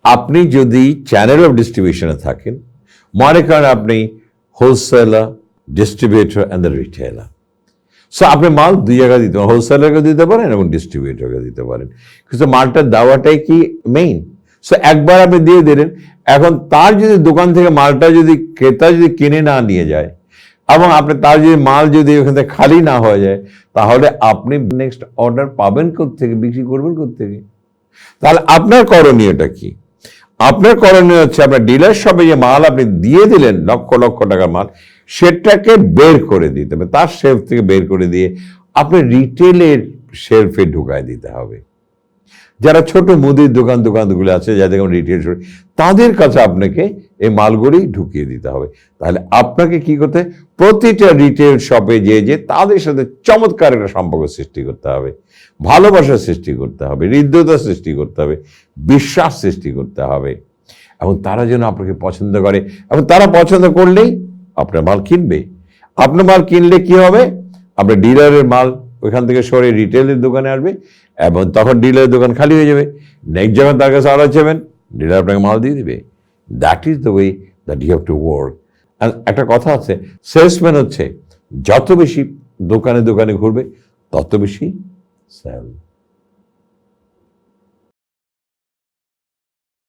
আপনি যদি channel of ডিস্ট্রিবিউশনে থাকেন, মনে করেন আপনি wholesaler, distributor and the retailer. So আপনি মাল দুই জায়গায় দিতে পারেন, হোলসেলারকে দিতে পারেন এবং ডিস্ট্রিবিউটরকে দিতে পারেন, কিন্তু মালটা দেওয়াটাই কি মেইন। সো একবার আপনি দিয়ে দিলেন, এখন তার যদি দোকান থেকে মালটা যদি ক্রেতা যদি কিনে না নিয়ে যায় এবং আপনি তার যদি মাল যদি ওখান থেকে খালি না হয়ে যায়, তাহলে আপনি নেক্সট অর্ডার পাবেন কোত্থেকে, বিক্রি করবেন কোত্থেকে? তাহলে আপনার করণীয়টা কি? আপনার করণীয় হচ্ছে আপনার ডিলার শপে যে মাল আপনি দিয়ে দিলেন লক্ষ লক্ষ টাকার মাল, সেটাকে বের করে দিতে হবে, তার শেলফ থেকে বের করে দিয়ে আপনি রিটেলের শেলফে ঢুকায় দিতে হবে। যারা ছোট মুদির দোকানগুলো আছে, যাদের রিটেল, তাদের কাছে আপনাকে এই মালগুলি ঢুকিয়ে দিতে হবে। তাহলে আপনাকে কি করতে, প্রতিটা রিটেল শপে যে তাদের সাথে চমৎকার একটা সম্পর্ক সৃষ্টি করতে হবে, ভালোবাসা সৃষ্টি করতে হবে, হৃদ্যতা সৃষ্টি করতে হবে, বিশ্বাস সৃষ্টি করতে হবে, এবং তারা যেন আপনাকে পছন্দ করে, এবং তারা পছন্দ করলেই আপনার মাল কিনবে। আপনার মাল কিনলে কি হবে, আপনার ডিলারের মাল ওইখান থেকে সরে রিটেলের দোকানে আসবে, এবং তখন ডিলারের দোকান খালি হয়ে যাবে। নেক্সট যখন তার কাছে অর্ডার যাবেন, ডিলার আপনাকে মাল দিয়ে দিবে। That is the way that you have to work. একটা কথা আছে, সেলসম্যান হচ্ছে যত বেশি দোকানে দোকানে ঘুরবে তত বেশি সেল।